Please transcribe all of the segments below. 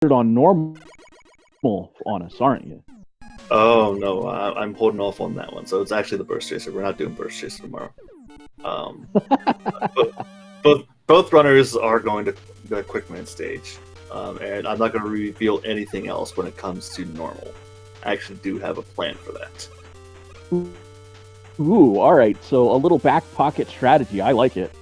on normal on us, aren't you? Oh no, I'm holding off on that one. So it's actually the Burst Chaser. We're not doing Burst Chaser tomorrow. But both runners are going to the Quickman stage, and I'm not going to reveal anything else when it comes to normal. I actually do have a plan for that. Ooh, all right. So a little back pocket strategy. I like it.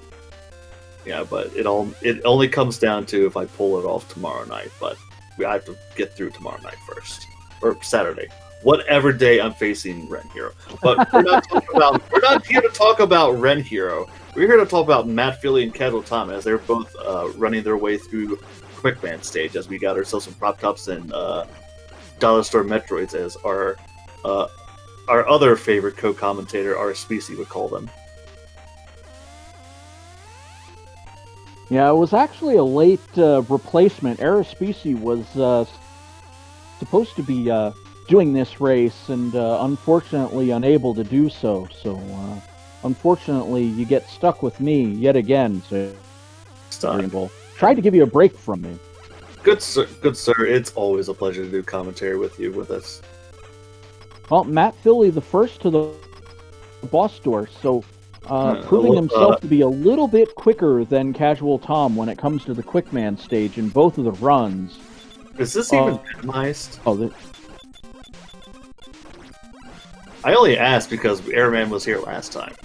Yeah, but it only comes down to if I pull it off tomorrow night. But I have to get through tomorrow night first, or Saturday, whatever day I'm facing Ren Hero. But we're not here to talk about Ren Hero. We're here to talk about matphilly and Casual Tom as they're both running their way through Quickman stage as we got ourselves some prop tops and Dollar Store Metroids as our other favorite co-commentator, our Species, would call them. Yeah, it was actually a late replacement. Species was supposed to be doing this race and unfortunately unable to do so. So, unfortunately, you get stuck with me yet again. So, tried to give you a break from me. Good sir. It's always a pleasure to do commentary with you with us. Well, matphilly, the first to the boss door, so proving himself to be a little bit quicker than Casual Tom when it comes to the Quickman stage in both of the runs. Is this even randomized? Oh, I only asked because Airman was here last time.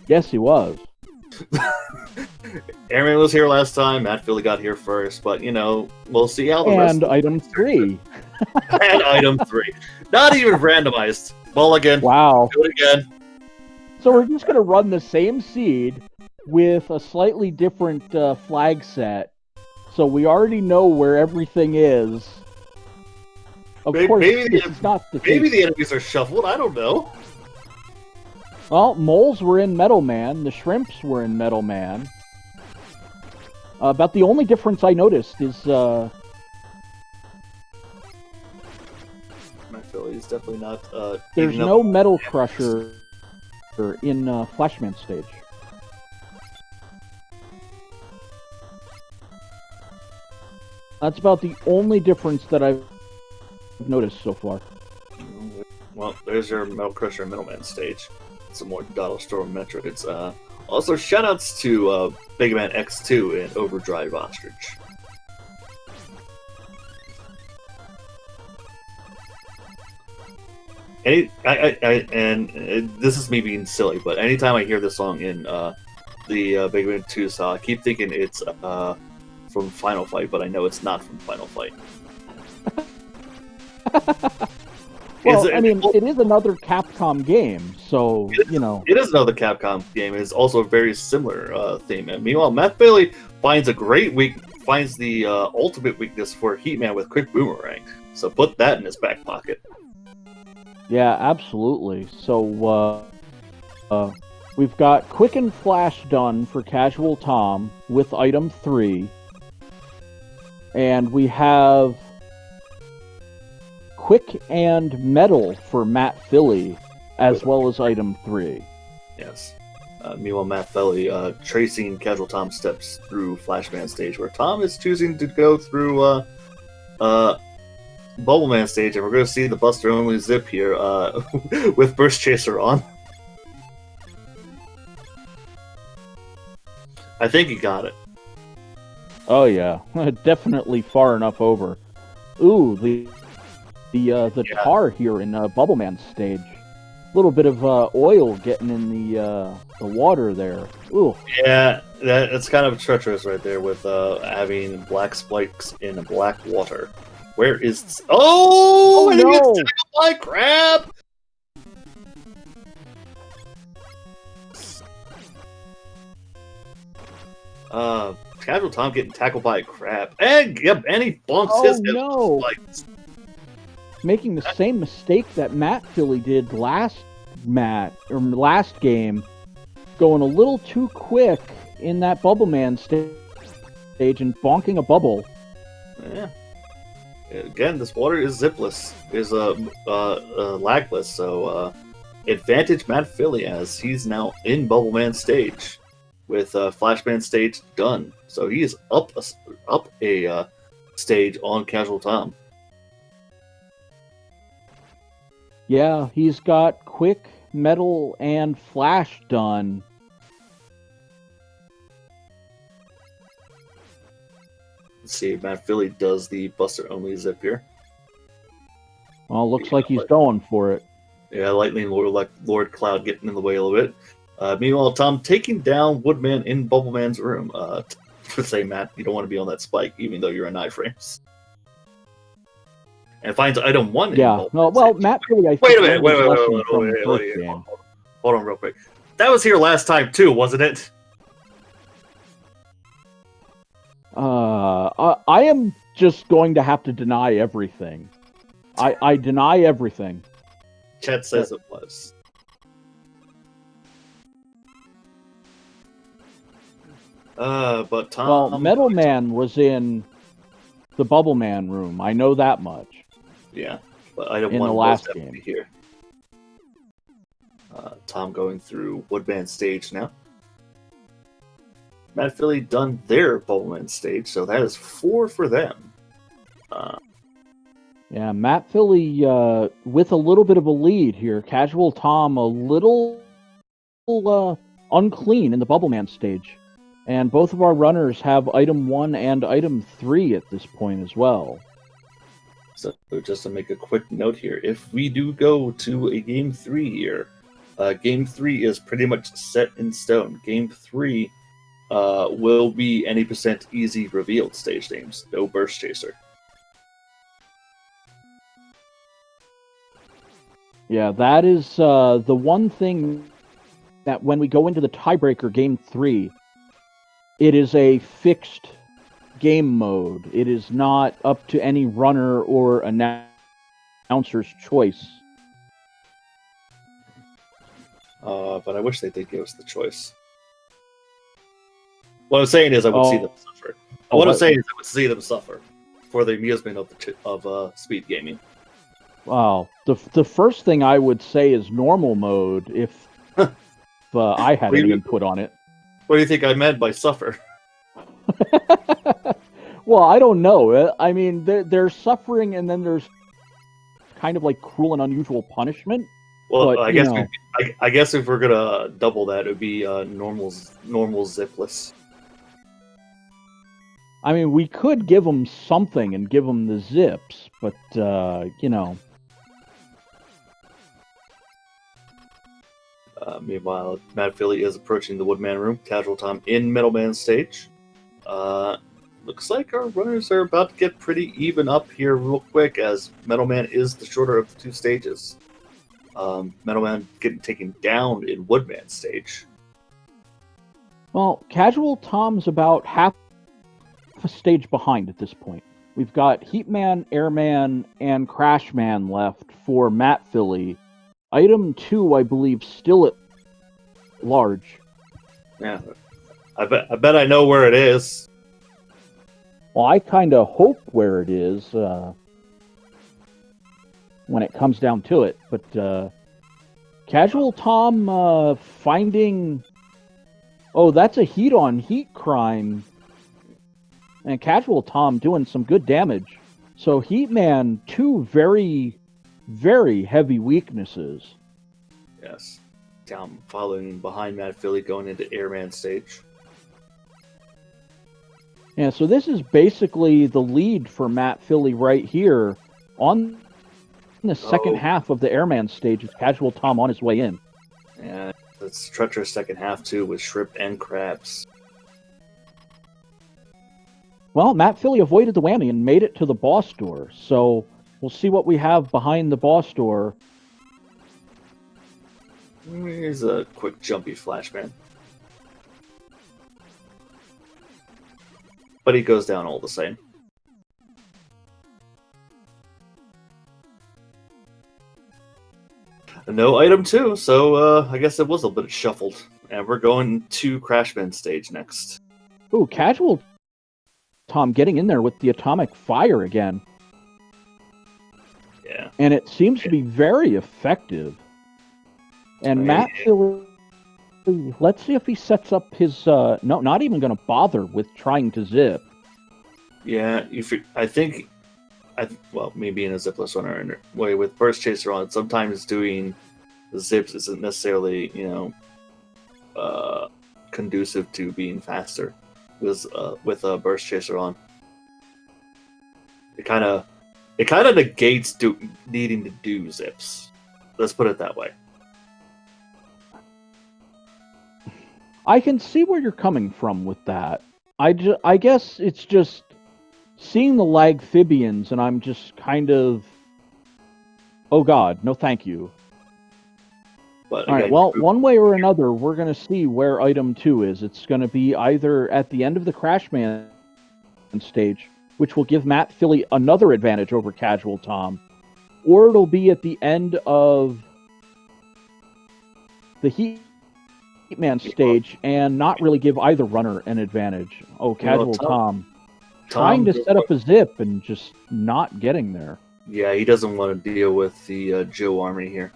Yes, he was. Airman was here last time, matphilly got here first, but, we'll see how the rest... And item 3. And item 3. Not even randomized. Mulligan. Wow. Do it again. So we're just going to run the same seed with a slightly different flag set. So we already know where everything is. Of course, this is not the case. Maybe the enemies are shuffled, I don't know. Well, moles were in Metal Man, the shrimps were in Metal Man. About the only difference I noticed is... matphilly is definitely not... there's no Metal Crusher in Flashman stage. That's about the only difference that I've noticed so far. Well, there's your Metal Crusher and Middleman stage. Some more Dollar Store Metroids. Also, shoutouts to Mega Man X2 and Overdrive Ostrich. And this is me being silly, but anytime I hear this song in the Mega Man 2 song, I keep thinking it's from Final Fight, but I know it's not from Final Fight. Well, it is another Capcom game, so, It is another Capcom game. It's also a very similar theme. And meanwhile, matphilly finds the ultimate weakness for Heatman with Quick Boomerang. So put that in his back pocket. Yeah, absolutely. So, we've got Quick and Flash done for Casual Tom with item 3. And we have Quick and Metal for matphilly, as well as item 3. Yes. Meanwhile, matphilly tracing Casual Tom steps through Flashman stage, where Tom is choosing to go through Bubbleman stage, and we're going to see the Buster Only Zip here with Burst Chaser on. I think he got it. Oh yeah, definitely far enough over. Ooh, the tar here in Bubbleman stage. A little bit of oil getting in the water there. Ooh. Yeah, that's kind of treacherous right there with having black spikes in black water. Where is... Oh, and no! He gets tackled by crab! Casual Tom getting tackled by a crab. And he bonks his head with spikes. Making the same mistake that matphilly did last game, going a little too quick in that Bubbleman stage and bonking a bubble. Yeah. Again, this water is zipless, is lagless, so advantage matphilly as he's now in Bubbleman stage with Flashman stage done. So he is up a stage on Casual Tom. Yeah, he's got quick, metal, and flash done. Let's see, matphilly does the Buster only zip here. Well, looks like he's going for it. Yeah, Lightning Lord Cloud getting in the way a little bit. Meanwhile, Tom taking down Woodman in Bubbleman's room. To say, Matt, you don't want to be on that spike, even though you're in iframes. And finds item 1 Yeah, in no, well, Matt really, I think, Wait a minute, learned his wait, lesson wait, from wait, the first game. hold on real quick. That was here last time too, wasn't it? I am just going to have to deny everything. I deny everything. Chet says it was. But Tom... Well, Metal Man was in the Bubble Man room. I know that much. Yeah, but item In 1 the was last definitely game. here. Tom going through Woodman stage now. matphilly done their Bubbleman stage, so that is 4 for them. Yeah, matphilly with a little bit of a lead here. Casual Tom a little unclean in the Bubbleman stage. And both of our runners have item 1 and item 3 at this point as well. So just to make a quick note here, if we do go to a game 3 here, game 3 is pretty much set in stone. Game 3 will be any % easy revealed stage names, no burst chaser. Yeah, that is the one thing that when we go into the tiebreaker game 3, it is a fixed game mode. It is not up to any runner or announcer's choice. But I wish they did give us the choice. What I'm saying is I would see them suffer. What I'm saying is I would see them suffer for the amusement of speed gaming. Wow. The first thing I would say is normal mode if I had any input on it. What do you think I meant by suffer? Well, I don't know. I mean, there's suffering, and then there's kind of like cruel and unusual punishment. Well, but, I guess if we're gonna double that, it would be normal zipless. I mean, we could give them something and give them the zips, but Meanwhile, matphilly is approaching the Woodman room. Casual Tom in Middleman stage. Looks like our runners are about to get pretty even up here real quick, as Metalman is the shorter of the 2 stages. Metalman getting taken down in Woodman stage. Well, Casual Tom's about half a stage behind at this point. We've got Heatman, Airman, and Crashman left for matphilly. Item 2, I believe, still at large. Yeah, I bet I know where it is. Well, I kind of hope where it is when it comes down to it. But Casual Tom finding... Oh, that's a heat-on-heat crime. And Casual Tom doing some good damage. So Heatman, 2 very, very heavy weaknesses. Yes. Down following behind matphilly going into Airman stage. Yeah, so this is basically the lead for matphilly right here on the second half of the Airman stage with Casual Tom on his way in. Yeah, it's treacherous second half too with shrimp and crabs. Well, matphilly avoided the whammy and made it to the boss door, so we'll see what we have behind the boss door. Here's a quick jumpy flashman. But he goes down all the same. No item 2, so I guess it was a bit shuffled. And we're going to Crashman stage next. Ooh, Casual Tom getting in there with the atomic fire again. Yeah. And it seems to be very effective. And matphilly, let's see if he sets up his... no, not even going to bother with trying to zip. Yeah, I think, well, me being a zipless runner and way with burst chaser on, sometimes doing zips isn't necessarily conducive to being faster. With a burst chaser on, it kind of negates needing to do zips. Let's put it that way. I can see where you're coming from with that. I guess it's just seeing the Lagphibians, and I'm just kind of, oh god, no thank you. But all right, well, one way or another, we're going to see where item 2 is. It's going to be either at the end of the Crashman stage, which will give matphilly another advantage over Casual Tom, or it'll be at the end of the Heatman stage and not really give either runner an advantage. Oh, Casual Tom trying to set up a zip and just not getting there. Yeah, he doesn't want to deal with the Joe army here.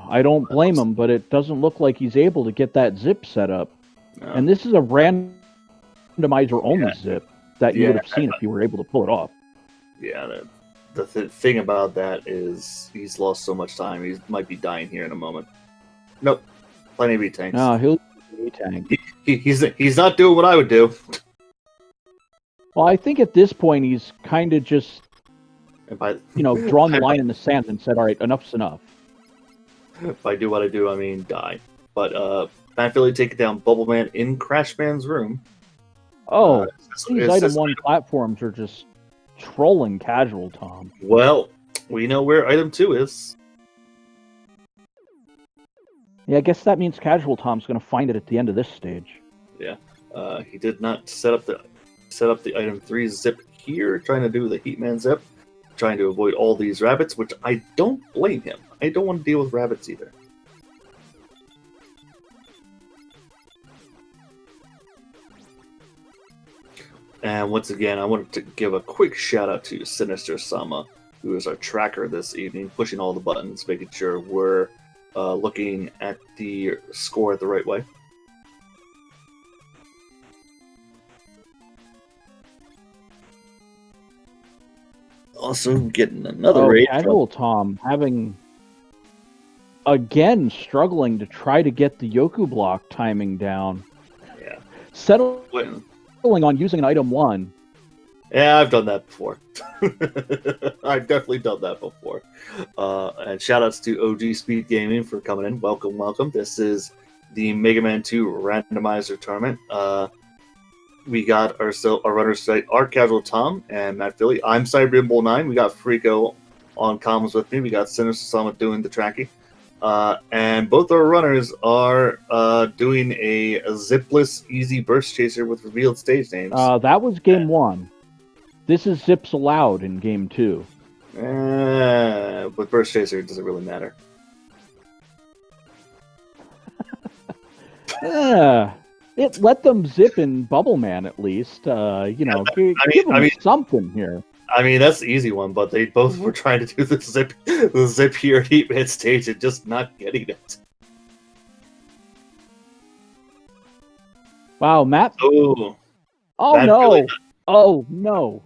I don't blame him, but it doesn't look like he's able to get that zip set up. No. And this is a randomizer only zip that you would have seen if you were able to pull it off. Yeah, the thing about that is he's lost so much time. He might be dying here in a moment. Nope, plenty of E-tanks. No, he'll E-tank. He's not doing what I would do. Well, I think at this point he's kind of just, drawn the line in the sand and said, all right, enough's enough. If I do what I do, I mean die. But matphilly taking down Bubbleman in Crashman's room. Oh, these item 1 platforms are just trolling Casual Tom. Well, we know where item 2 is. Yeah, I guess that means Casual Tom's going to find it at the end of this stage. Yeah, he did not set up the item 3 zip here, trying to do the Heatman zip, trying to avoid all these rabbits, which I don't blame him. I don't want to deal with rabbits either. And once again, I wanted to give a quick shout out to Sinister Sama, who is our tracker this evening, pushing all the buttons, making sure we're looking at the score the right way. Also getting another raid. Casual Tom having, again, struggling to try to get the Yoku block timing down. Yeah. Settling on using an item 1. Yeah, I've done that before. I've definitely done that before. And shoutouts to OG SpeedGaming for coming in. Welcome, welcome. This is the Mega Man 2 Randomizer Tournament. We got our runners tonight, Art Casual Tom and matphilly. I'm Cyberbimble9. We got Frico on comms with me. We got Sinister Sama doing the tracking. And both our runners are doing a zipless easy burst chaser with revealed stage names. That was game 1. This is zips allowed in game 2. With burst chaser, it doesn't really matter. It let them zip in Bubbleman at least. Give them something here. I mean, that's the easy one, but they both were trying to do the zip here at Heatman stage and just not getting it. Wow, Matt. Oh no. Really, oh no.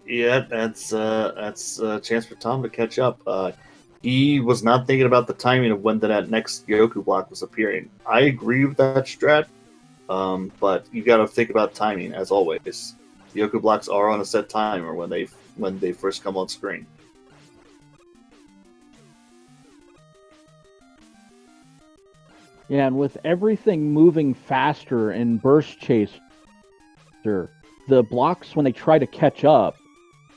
Yeah, that's a chance for Tom to catch up. He was not thinking about the timing of when that next Yoku block was appearing. I agree with that strat, but you got to think about timing as always. Yoku blocks are on a set timer when they first come on screen. Yeah, and with everything moving faster in Burst Chaser, the blocks when they try to catch up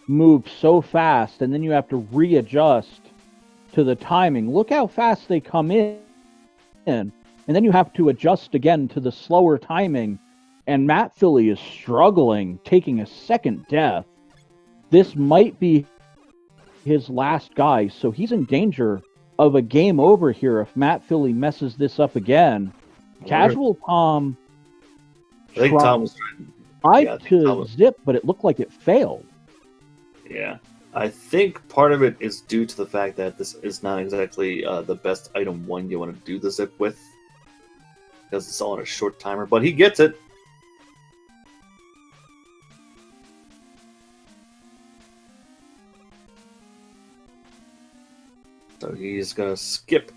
move so fast, and then you have to readjust to the timing. Look how fast they come in, and then you have to adjust again to the slower timing. And matphilly is struggling, taking a second death. This might be his last guy, so he's in danger of a game over here if matphilly messes this up again. Casual Tom I think Tom was trying to zip, but it looked like it failed. Yeah. I think part of it is due to the fact that this is not exactly the best item 1 you want to do the zip with, because it's all on a short timer, but he gets it. So he's gonna skip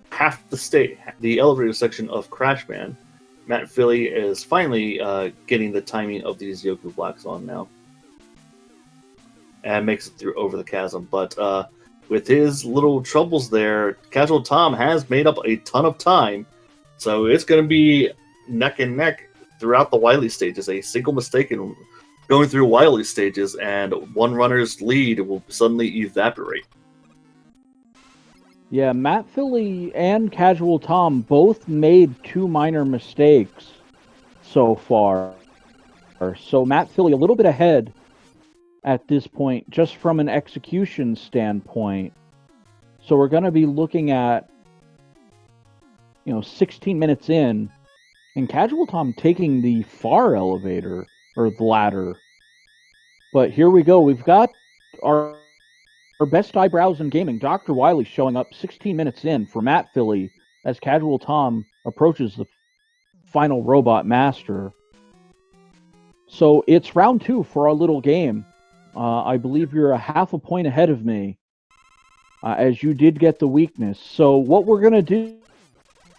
half the elevator section of Crashman. matphilly is finally getting the timing of these Yoku blocks on now, and makes it through over the chasm. But with his little troubles there, Casual Tom has made up a ton of time, so it's going to be neck and neck throughout the Wily stages. A single mistake in going through Wily stages, and one runner's lead will suddenly evaporate. Yeah, matphilly and Casual Tom both made 2 minor mistakes so far. So matphilly a little bit ahead at this point, just from an execution standpoint. So we're going to be looking at, 16 minutes in, and Casual Tom taking the far elevator, or the ladder. But here we go. We've got our best eyebrows in gaming, Dr. Wily, showing up 16 minutes in for matphilly as Casual Tom approaches the final robot master. So it's round 2 for our little game. I believe you're a half a point ahead of me, as you did get the weakness. So what we're going to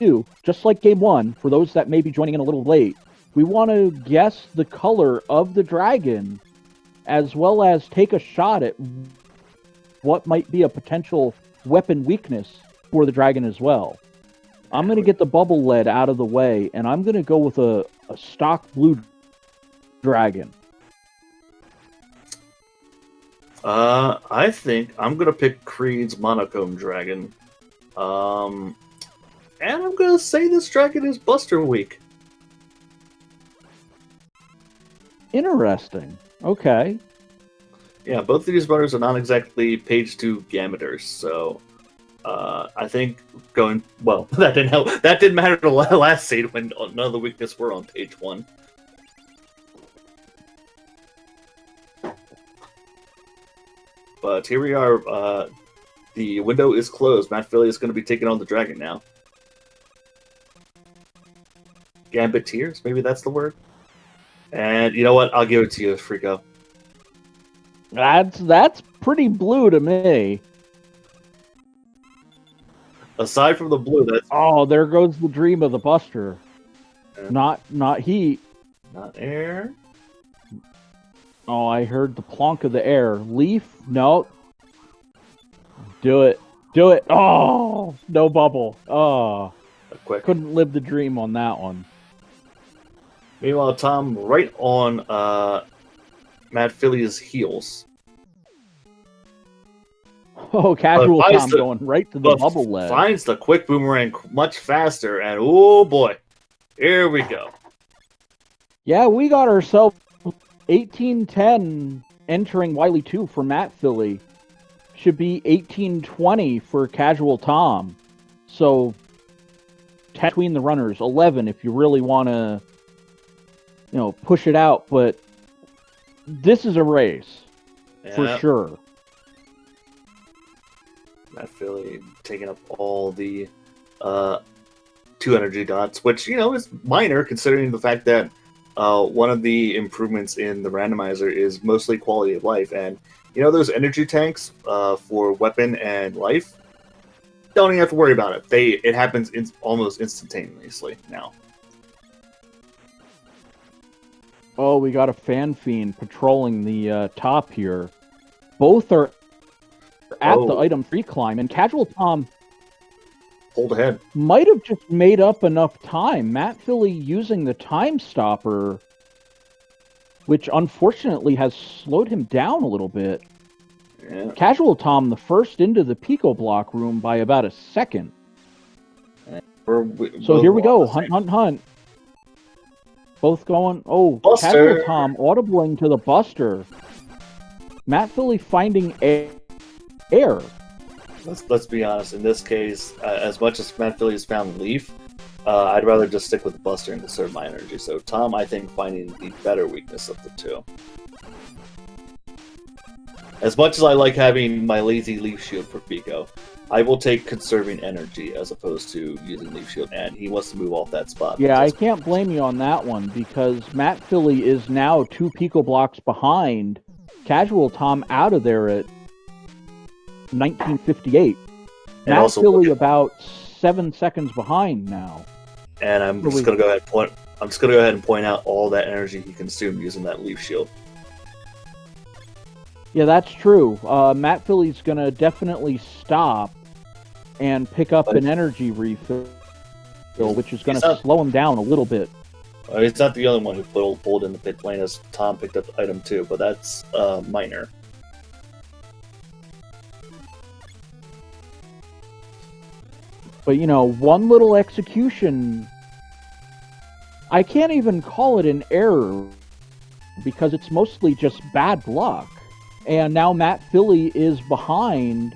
do, just like game 1, for those that may be joining in a little late, we want to guess the color of the dragon, as well as take a shot at what might be a potential weapon weakness for the dragon as well. I'm going to get the bubble lead out of the way, and I'm going to go with a stock blue dragon. I think I'm going to pick Creed's Monochrome Dragon. And I'm going to say this dragon is Buster Weak. Interesting. Okay. Yeah, both of these runners are not exactly page 2 gammeters, so I think going... Well, that didn't help. That didn't matter to the last seed when none of the weakness were on page 1. But here we are. The window is closed. matphilly is going to be taking on the dragon now. Gambiteers? Maybe that's the word? And you know what? I'll give it to you, Frico. That's pretty blue to me. Aside from the blue, that's... Oh, there goes the dream of the Buster. Yeah. Not heat. Not air. Oh, I heard the plonk of the air. Leaf? No. Do it. Do it. Oh, no bubble. Oh, Quick. couldn't live the dream on that one. Meanwhile, Tom right on matphilly's heels. Oh, Casual Tom going right to the bubble lead. Finds the quick boomerang much faster, and oh boy, here we go. Yeah, we got ourselves 1810 entering Wily 2 for matphilly. Should be 1820 for Casual Tom. So, between the runners, 11 if you really want to, push it out. But this is a race, for sure. matphilly taking up all the 2 energy dots, which, is minor considering the fact that one of the improvements in the randomizer is mostly quality of life. And, those energy tanks for weapon and life, don't even have to worry about it. It happens almost instantaneously now. Oh, we got a Fan Fiend patrolling the top here. Both are at the item 3 climb, and Casual Tom Hold ahead. might have just made up enough time. matphilly using the time stopper, which unfortunately has slowed him down a little bit. Yeah. Casual Tom the first into the Pico Block room by about a second. So here we go. Hunt. Both going. Oh, Buster. Casual Tom audibling to the Buster. matphilly finding air. Let's be honest. In this case, as much as matphilly has found Leaf, I'd rather just stick with the Buster and conserve my energy. So Tom, I think, finding the better weakness of the two. As much as I like having my lazy Leaf Shield for Pico, I will take conserving energy as opposed to using Leaf Shield, and he wants to move off that spot. Yeah, I can't blame you on that one, because matphilly is now 2 Pico Blocks behind. Casual Tom out of there at 1958. And Matt also Philly look at- about 7 seconds behind now. and I'm just gonna go ahead and point. I'm just gonna go ahead and point out all that energy he consumed using that leaf shield. Yeah, that's true. Matt Philly's gonna definitely stop and pick up an energy refill, which is gonna slow him down a little bit. It's not the only one who pulled in the pit lane, as Tom picked up item 2, but that's minor. But, you know, one little execution, I can't even call it an error, because it's mostly just bad luck. And now Matt Philly is behind,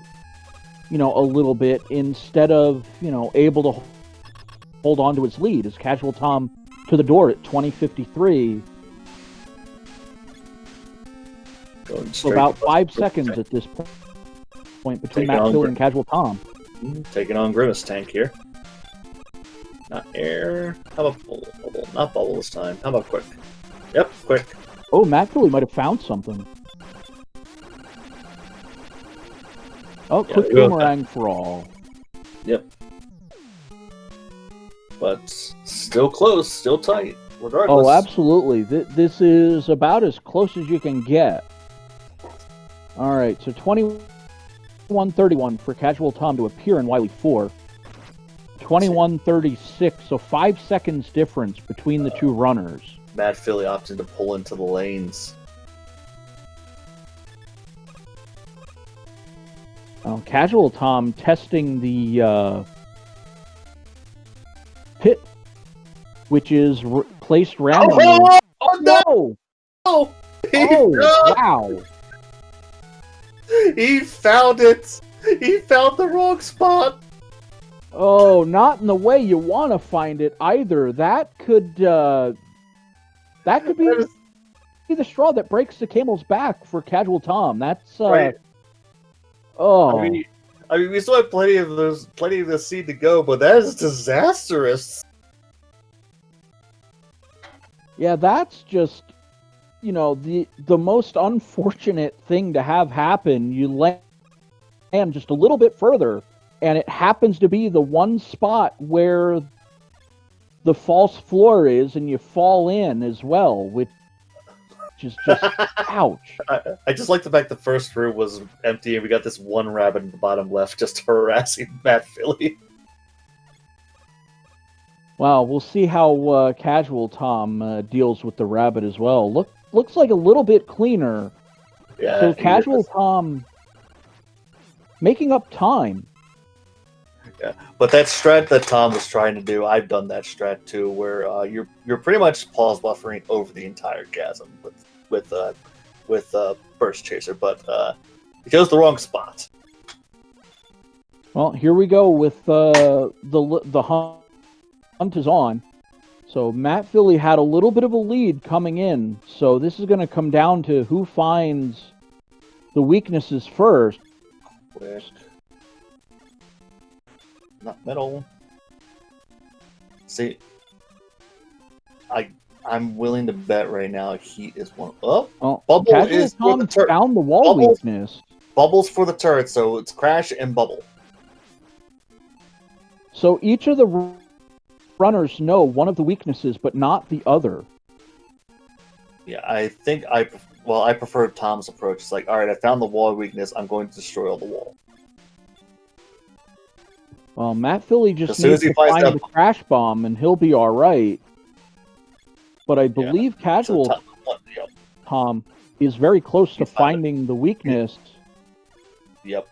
you know, a little bit, instead of, you know, able to hold on to his lead, as Casual Tom to the door at 20:53. So about 5 seconds at this point between Matt Philly and Casual Tom. Taking on Grimace Tank here. Not air. How about bubble? Not bubble this time. How about quick? Yep, quick. Oh, Matt Philly might have found something. Oh, quick boomerang for all. Yep. But still close, still tight, regardless. Oh, absolutely. This is about as close as you can get. All right, so 21:31 for Casual Tom to appear in Wily 4. 21:36, so 5 seconds difference between the two runners. Matt Philly opted to pull into the lanes. Casual Tom testing the pit, which is placed randomly. Oh no! Oh, wow. He found it! He found the wrong spot! Oh, not in the way you want to find it either. That could be the straw that breaks the camel's back for Casual Tom. That's right. Oh, I mean, we still have plenty of the seed to go, but that is disastrous. Yeah, that's just, you know, the most unfortunate thing to have happen. You land just a little bit further, and it happens to be the one spot where the false floor is, and you fall in as well, which is just ouch. I just like the fact the first room was empty, and we got this one rabbit in the bottom left just harassing Matt Philly. Well, we'll see how Casual Tom deals with the rabbit as well. Looks like a little bit cleaner. Yeah. So Casual Tom making up time. Yeah, but that strat that Tom was trying to do, I've done that strat too, where you're pretty much pause buffering over the entire chasm with Burst Chaser, but he chose the wrong spot. Well, here we go with the hunt is on. So Matt Philly had a little bit of a lead coming in, so this is going to come down to who finds the weaknesses first. Quick. Not metal. See, I'm willing to bet right now heat is one. Oh, bubble Casual is Tom for the turret. found the wall weakness. Bubbles for the turret, so it's crash and bubble. So each of the runners know one of the weaknesses, but not the other. Yeah, I think I prefer Tom's approach. It's like, all right, I found the wall weakness. I'm going to destroy all the wall. Well, Matt Philly just needs to find the crash bomb, and he'll be all right. But I believe Casual Tom is very close to finding the weakness. Yep.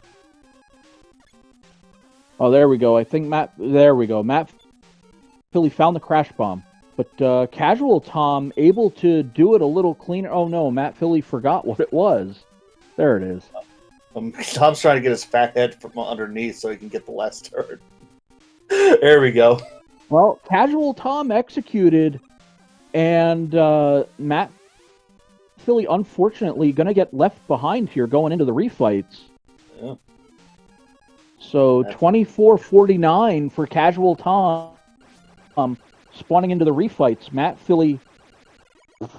Oh, there we go. I think there we go. Matt Philly found the crash bomb. But Casual Tom able to do it a little cleaner. Oh no, Matt Philly forgot what it was. There it is. Tom's trying to get his fat head from underneath so he can get the last turret. There we go. Well, Casual Tom executed, and Matt Philly unfortunately going to get left behind here going into the refights. Yeah. So 24-49 for Casual Tom. Spawning into the refights. Matt Philly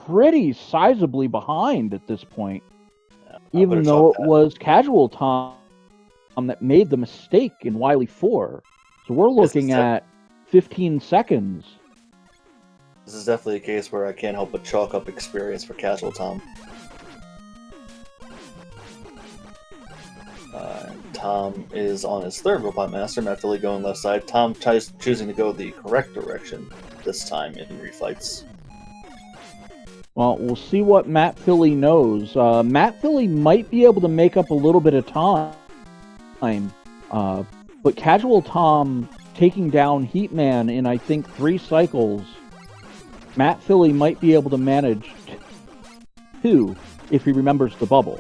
pretty sizably behind at this point. Even though it was Casual Tom that made the mistake in Wily 4. So we're looking at 15 seconds. This is definitely a case where I can't help but chalk up experience for Casual Tom. Tom is on his third Robot Master, matphilly going left side. Tom choosing to go the correct direction this time in refights. Well, we'll see what matphilly knows. matphilly might be able to make up a little bit of time, but Casual Tom taking down Heatman in, I think, 3 cycles, matphilly might be able to manage 2 if he remembers the bubble.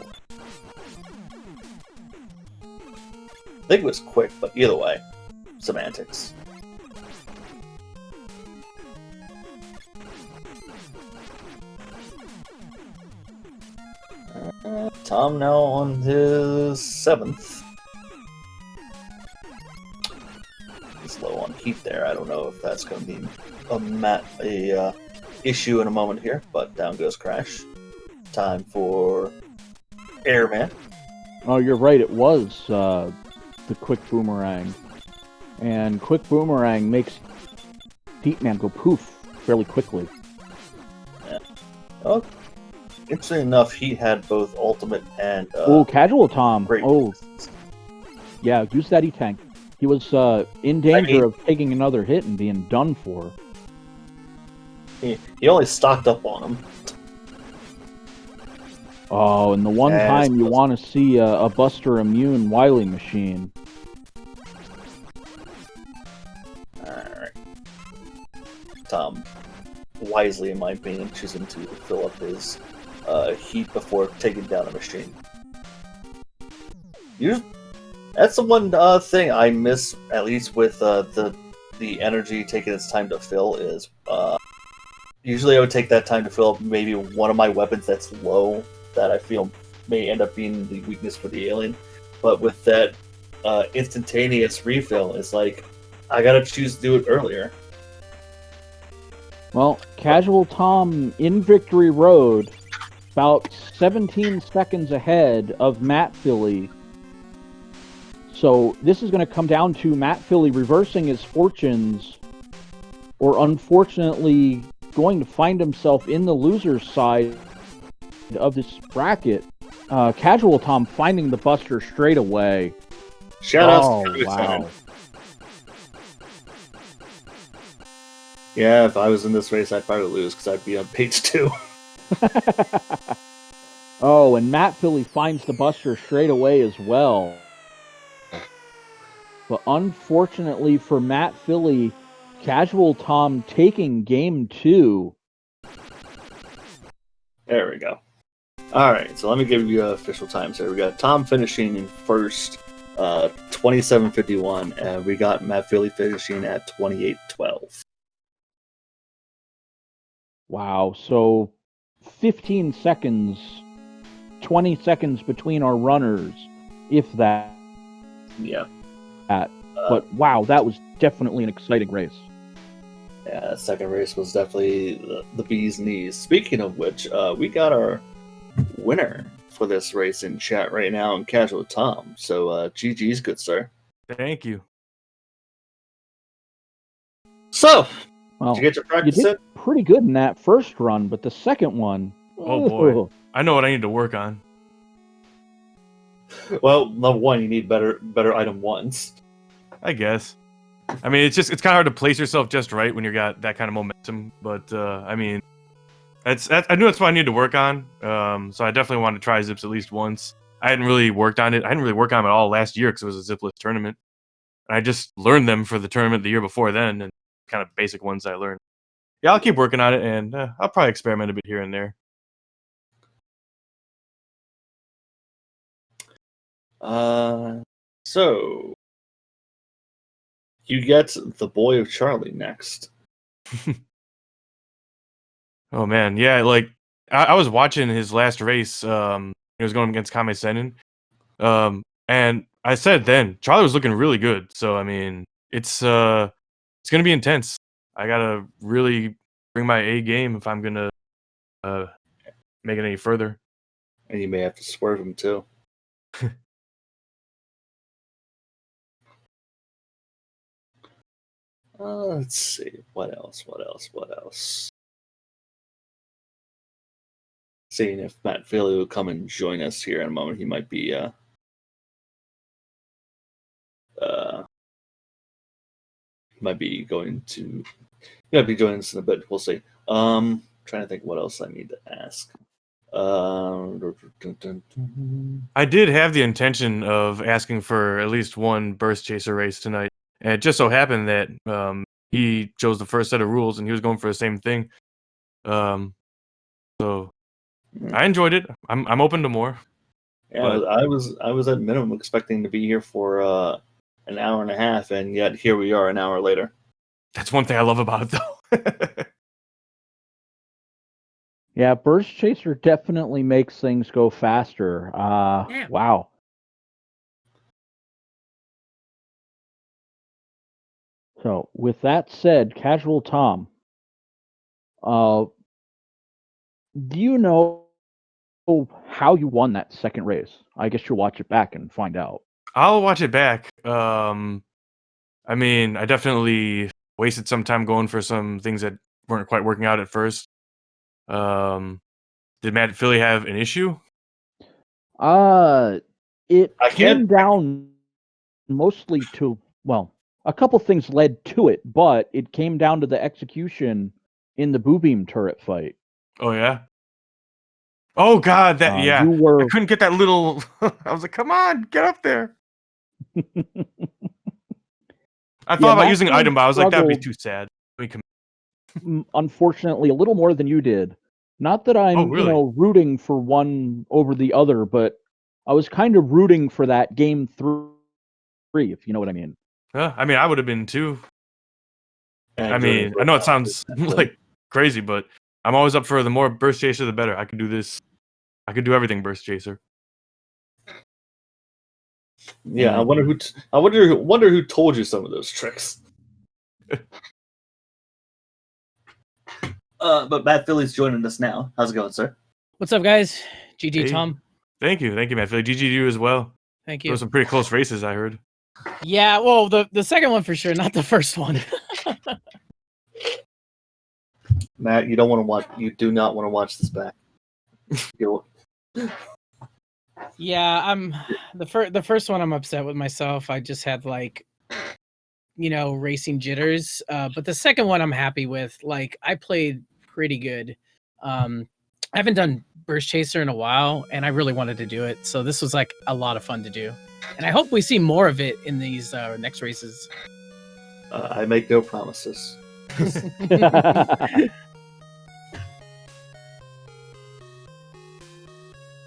I think it was quick, but either way, semantics. Tom now on his 7th. He's low on heat there. I don't know if that's going to be a issue in a moment here, but down goes Crash. Time for Airman. Oh, you're right. It was the quick boomerang, and quick boomerang makes Heatman go poof fairly quickly. Yeah. Oh, interesting enough, he had both ultimate and Casual Tom. Great. Yeah, use that E-Tank. He was in danger of taking another hit and being done for. He only stocked up on him. Oh, and the one time you want to see a Buster Immune Wily machine. Alright. Tom, wisely in my opinion, choosing to fill up his heat before taking down a machine. That's the one thing I miss, at least with the energy taking its time to fill, is usually I would take that time to fill up maybe one of my weapons that's low, that I feel may end up being the weakness for the alien. But with that instantaneous refill, it's like, I gotta choose to do it earlier. Well, Casual Tom in Victory Road, about 17 seconds ahead of matphilly. So this is going to come down to matphilly reversing his fortunes, or unfortunately going to find himself in the loser's side of this bracket. Casual Tom finding the Buster straight away. Shout out to wow. Yeah, if I was in this race, I'd probably lose because I'd be on page 2. Oh, and matphilly finds the Buster straight away as well. But unfortunately for matphilly, Casual Tom taking game 2. There we go. Alright, so let me give you official times here. We got Tom finishing in first, 27:51, and we got matphilly finishing at 28:12. Wow, so 15 seconds, 20 seconds between our runners, if that. Yeah. But wow, that was definitely an exciting race. Yeah, the second race was definitely the bee's knees. Speaking of which, we got our winner for this race in chat right now in Casual Tom. So GG's, good sir. Thank you. So, Well, did you get your practice you did in? pretty good in that first run, but the second one... Oh boy. I know what I need to work on. Well, number one, you need better item ones. I guess. I mean, it's kind of hard to place yourself just right when you got that kind of momentum. But I mean, I knew that's what I needed to work on. So I definitely wanted to try Zips at least once. I hadn't really worked on it. I hadn't really worked on it at all last year because it was a Zipless tournament. And I just learned them for the tournament the year before then, and kind of basic ones I learned. Yeah, I'll keep working on it, and I'll probably experiment a bit here and there. So you get the boy of Charlie next. Oh man, yeah, like I was watching his last race. He was going against Kame Senin. And I said then Charlie was looking really good. So I mean, it's gonna be intense. I gotta really bring my A game if I'm gonna make it any further. And you may have to swerve him too. Let's see. What else? Seeing if matphilly will come and join us here in a moment. He might be going to joining us in a bit. We'll see. Trying to think what else I need to ask. I did have the intention of asking for at least one burst chaser race tonight, and it just so happened that he chose the first set of rules and he was going for the same thing. So I enjoyed it. I'm open to more. Yeah, But- I was at minimum expecting to be here for an hour and a half, and yet here we are an hour later. That's one thing I love about it, though. Yeah, Burst Chaser definitely makes things go faster. Yeah. Wow. So, with that said, Casual Tom, do you know how you won that second race? I guess you'll watch it back and find out. I'll watch it back. I mean, I definitely wasted some time going for some things that weren't quite working out at first. Did matphilly have an issue? It I came can't- down mostly to, well, a couple things led to it, but it came down to the execution in the Boo Beam turret fight. Oh yeah. Oh god, that yeah. You were I couldn't get that little. I was like, come on, get up there. I thought about using matphilly item, but I was like, that'd be struggled- too sad. We can. unfortunately a little more than you did. Not that I'm, really? rooting for one over the other, but I was kind of rooting for that game 3, if you know what I mean. I mean, I would have been too. And I mean, I know it sounds Matphilly. like crazy, but I'm always up for the more burst chaser, the better. I could do this. I could do everything burst chaser. Yeah, I wonder who told you some of those tricks. But matphilly's joining us now. How's it going, sir? What's up, guys? GG Hey. Tom. Thank you, matphilly. GGU as well. Thank There you. were some pretty close races, I heard. Yeah, well, the second one for sure, not the first one. Matt, you don't want to watch. You do not want to watch this back. You'll- Yeah, I'm the first one. I'm upset with myself. I just had racing jitters. But the second one, I'm happy with. Like, I played pretty good. I haven't done Burst Chaser in a while, and I really wanted to do it. So this was like a lot of fun to do, and I hope we see more of it in these next races. I make no promises.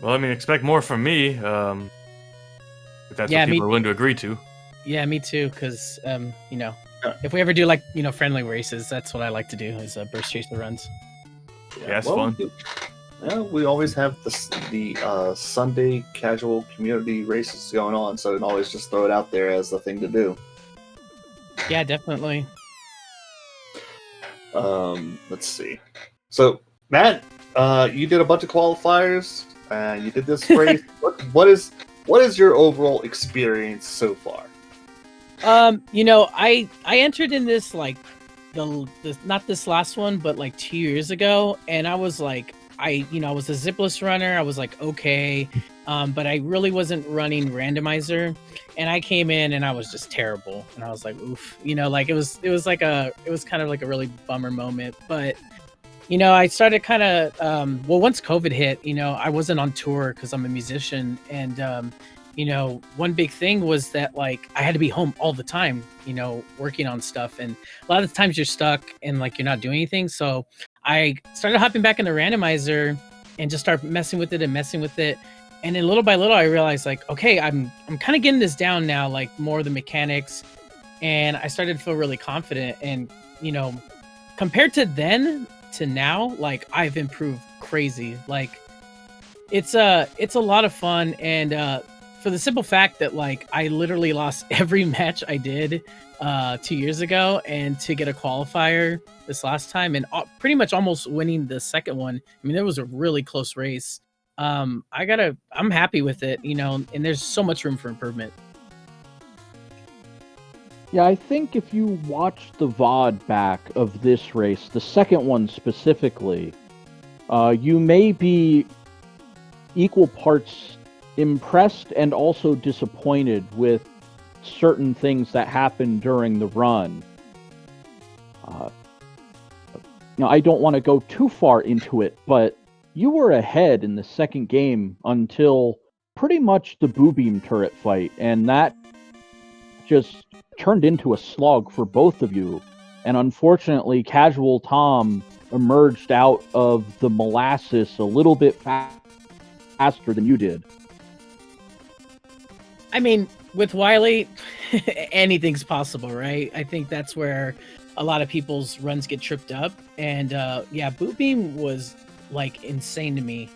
Well, I mean, expect more from me. If that's Yeah, what me- people are willing to agree to. Yeah, me too. Because if we ever do friendly races, that's what I like to do is Burst Chaser runs. Yeah, it's fun. We always have the Sunday casual community races going on, so we can always just throw it out there as the thing to do. Yeah, definitely. Let's see. So, Matt, you did a bunch of qualifiers. You did this race. What is your overall experience so far? I entered in this the not this last one, but 2 years ago, and I was like, I was a zipless runner. I was like, okay, but I really wasn't running randomizer, and I came in and I was just terrible, and I was like, oof, it was kind of like a really bummer moment, but. I started kind of, once COVID hit, I wasn't on tour because I'm a musician. And, one big thing was that, I had to be home all the time, working on stuff. And a lot of the times you're stuck and, you're not doing anything. So I started hopping back into randomizer and just start messing with it. And then little by little, I realized, okay, I'm kind of getting this down now, more of the mechanics. And I started to feel really confident. And, compared to then, to now, I've improved crazy. It's a lot of fun, and for the simple fact that I literally lost every match I did 2 years ago, and to get a qualifier this last time, and pretty much almost winning the second one. I mean, it was a really close race. I'm happy with it, and there's so much room for improvement. Yeah, I think if you watch the VOD back of this race, the second one specifically, you may be equal parts impressed and also disappointed with certain things that happened during the run. Now, I don't want to go too far into it, but you were ahead in the second game until pretty much the Boo Beam turret fight, and that just turned into a slog for both of you. And unfortunately, Casual Tom emerged out of the molasses a little bit faster than you did. I mean, with Wiley, anything's possible, right? I think that's where a lot of people's runs get tripped up. And yeah, Boot Beam was like insane to me.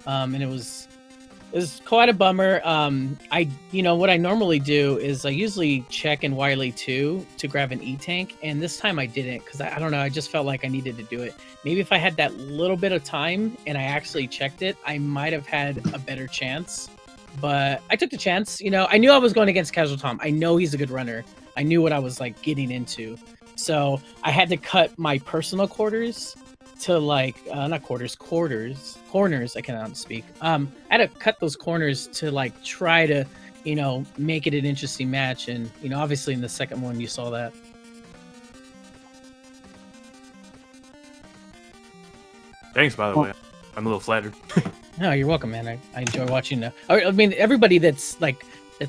And it was quite a bummer. What I normally do is I usually check in Wiley 2 to grab an E-Tank, and this time I didn't because I don't know, I just felt like I needed to do it. Maybe if I had that little bit of time and I actually checked it, I might have had a better chance. But I took the chance. I knew I was going against Casual Tom. I know he's a good runner. I knew what I was like getting into. So I had to cut my personal quarters to not corners. I cannot speak. I had to cut those corners to like try to, make it an interesting match. And, obviously in the second one you saw that. Thanks, by the way. I'm a little flattered. No, you're welcome, man. I enjoy watching. I mean, everybody that's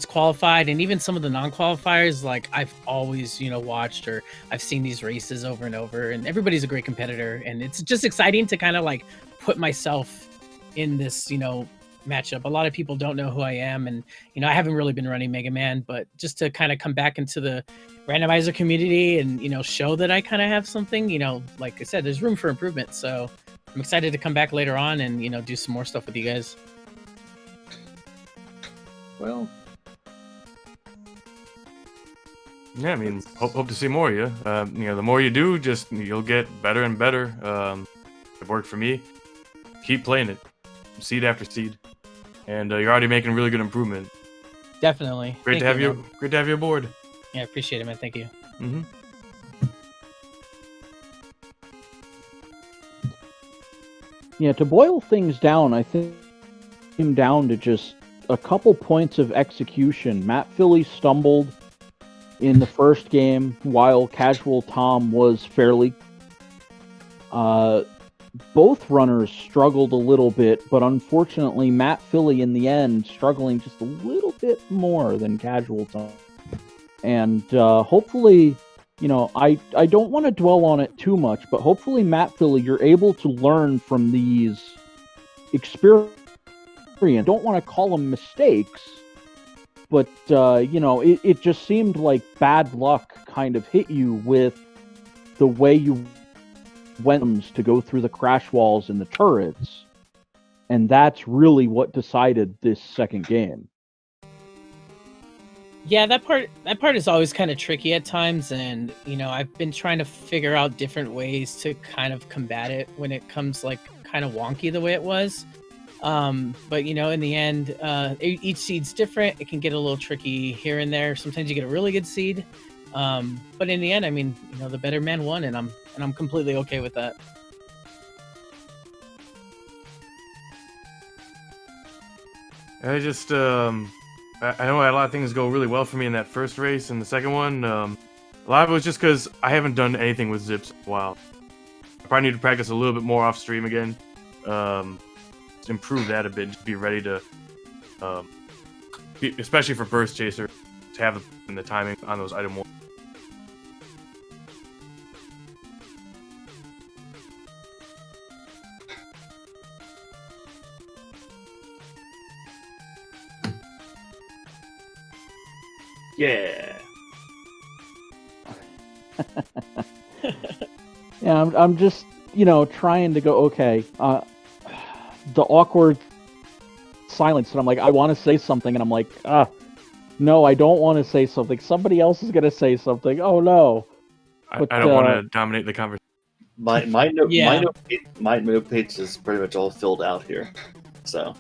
qualified, and even some of the non-qualifiers, like I've always, watched, or I've seen these races over and over, and everybody's a great competitor, and it's just exciting to kind of like put myself in this, matchup. A lot of people don't know who I am, and I haven't really been running Mega Man, but just to kind of come back into the randomizer community and show that I kind of have something, like I said, there's room for improvement. So I'm excited to come back later on and do some more stuff with you guys. Well, Yeah, I mean, hope to see more of you. The more you do, just you'll get better and better. It worked for me. Keep playing it, seed after seed, and you're already making really good improvement. Definitely. Great to have you. Great to have you aboard. Yeah, appreciate it, man. Thank you. Mm-hmm. Yeah, to boil things down, I think it came down to just a couple points of execution. matphilly stumbled in the first game, while Casual Tom was fairly... both runners struggled a little bit, but unfortunately matphilly in the end struggling just a little bit more than Casual Tom. And hopefully, I don't want to dwell on it too much, but hopefully matphilly, you're able to learn from these experiences. Don't want to call them mistakes, but it just seemed like bad luck kind of hit you with the way you went to go through the crash walls and the turrets, and that's really what decided this second game. Yeah, that part is always kind of tricky at times, and I've been trying to figure out different ways to kind of combat it when it comes like kind of wonky the way it was. But in the end, each seed's different. It can get a little tricky here and there. Sometimes you get a really good seed, but in the end, I mean, the better man won, and I'm completely okay with that. I just I know I had a lot of things go really well for me in that first race, and the second one, a lot of it was just because I haven't done anything with zips in a while. I probably need to practice a little bit more off stream again, to improve that a bit, just be ready to, especially for Burst Chaser, to have the timing on those item 1. yeah. Yeah, I'm just trying to go, okay, the awkward silence, and I'm like, I want to say something, and I'm like, no, I don't want to say something. Somebody else is going to say something. Oh no. I don't want to dominate the conversation. My note page is pretty much all filled out here. So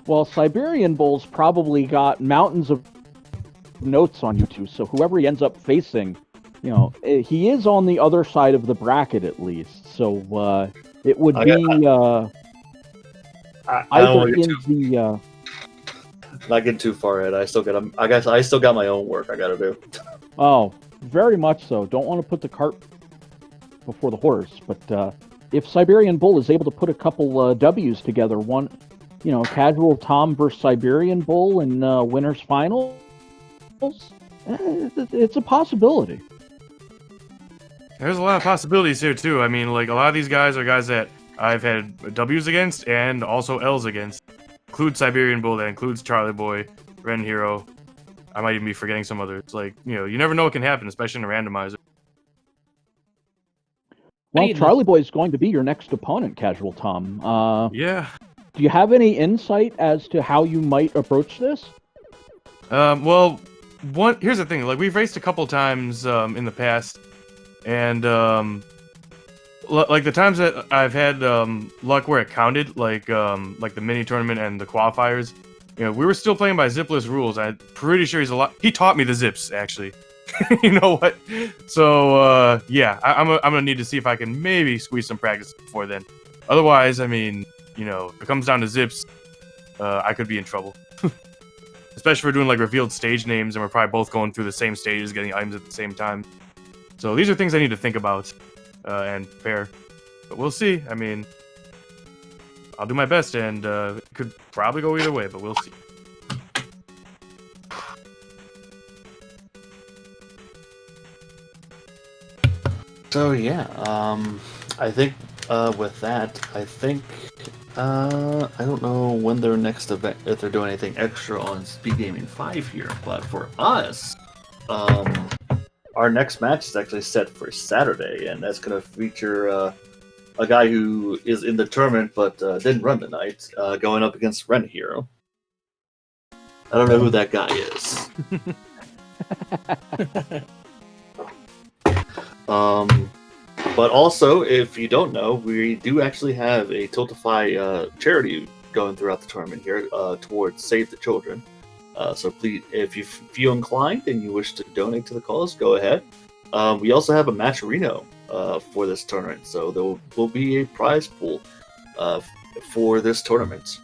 Well, Siberian Bulls probably got mountains of notes on you two. So whoever he ends up facing, he is on the other side of the bracket at least. So it would be either in the. Not getting too far ahead. I guess I still got my own work I gotta do. Oh, very much so. Don't want to put the cart before the horse, but if Siberian Bull is able to put a couple W's together, one, Casual Tom versus Siberian Bull in winners finals, it's a possibility. There's a lot of possibilities here too. I mean, like a lot of these guys are guys that I've had W's against and also L's against. Includes Siberian Bull, that includes Charlie Boy, Ren Hero. I might even be forgetting some others. Like, you never know what can happen, especially in a randomizer. Well, Charlie Boy is going to be your next opponent, Casual Tom. Yeah. Do you have any insight as to how you might approach this? Well, here's the thing. Like, we've raced a couple times in the past, and like the times that I've had luck where it counted, like the mini tournament and the qualifiers, we were still playing by zipless rules. I'm pretty sure he taught me the zips, actually. You know what? So yeah, I'm gonna need to see if I can maybe squeeze some practice before then. Otherwise, I mean, if it comes down to zips, I could be in trouble. Especially if we're doing like revealed stage names and we're probably both going through the same stages, getting items at the same time. So these are things I need to think about and prepare. But we'll see. I mean, I'll do my best, and it could probably go either way, but we'll see. So yeah, I think with that, I don't know when their next event, if they're doing anything extra on SpeedGaming 5 here, but for us, our next match is actually set for Saturday, and that's going to feature a guy who is in the tournament but didn't run tonight, going up against Ren Hero. I don't know who that guy is. But also, if you don't know, we do actually have a Tiltify charity going throughout the tournament here towards Save the Children. So please, if you feel inclined and you wish to donate to the cause, go ahead. We also have a matcherino for this tournament, so there will be a prize pool for this tournament.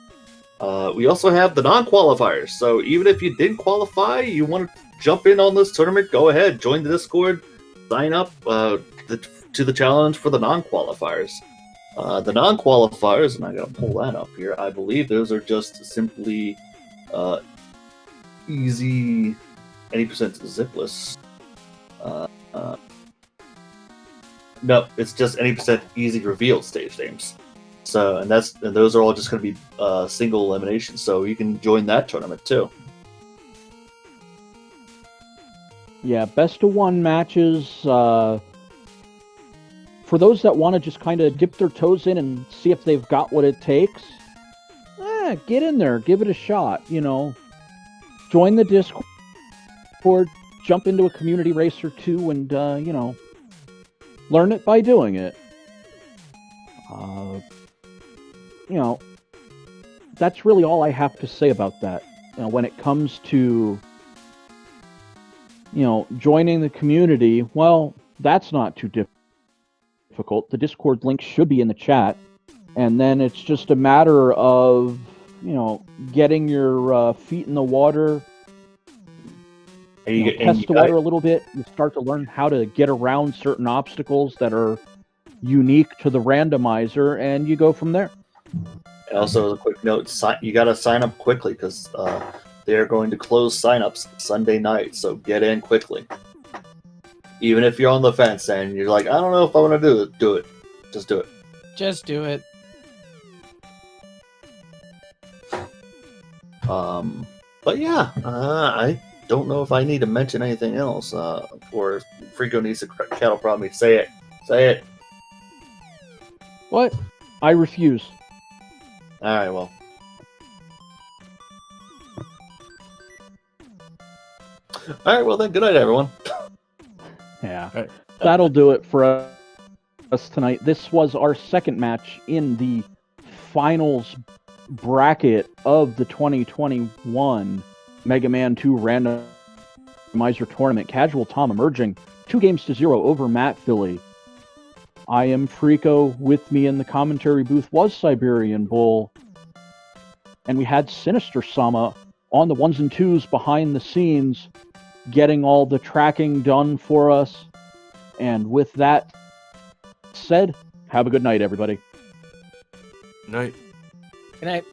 We also have the non-qualifiers, so even if you didn't qualify, you want to jump in on this tournament, go ahead, join the Discord, sign up to the challenge for the non-qualifiers. The non-qualifiers, and I gotta pull that up here, I believe those are just simply easy, any percent zipless. No, it's just any percent easy revealed stage names. So, and those are all just going to be single eliminations. So you can join that tournament too. Yeah, best of one matches. For those that want to just kind of dip their toes in and see if they've got what it takes, get in there, give it a shot. Join the Discord, jump into a community race or two, and learn it by doing it. That's really all I have to say about that. When it comes to joining the community, well, that's not too difficult. The Discord link should be in the chat, and then it's just a matter of getting your feet in the water, test the water a little bit. You start to learn how to get around certain obstacles that are unique to the randomizer, and you go from there. And also, as a quick note, you got to sign up quickly because they're going to close signups Sunday night, so get in quickly. Even if you're on the fence and you're like, I don't know if I want to do it. Just do it. Just do it. But yeah, I don't know if I need to mention anything else. Or Frico needs to cattle prod me. Say it. Say it. What? I refuse. Alright, well. Alright, well then, good night, everyone. Yeah, that'll do it for us tonight. This was our second match in the finals bracket of the 2021 Mega Man 2 Randomizer Randomizer tournament. Casual Tom emerging 2-0 over matphilly. I am Frico. With me in the commentary booth was Siberian Bull. And we had Sinister Sama on the 1s and 2s behind the scenes, getting all the tracking done for us. And with that said, have a good night, everybody. Night. Good night.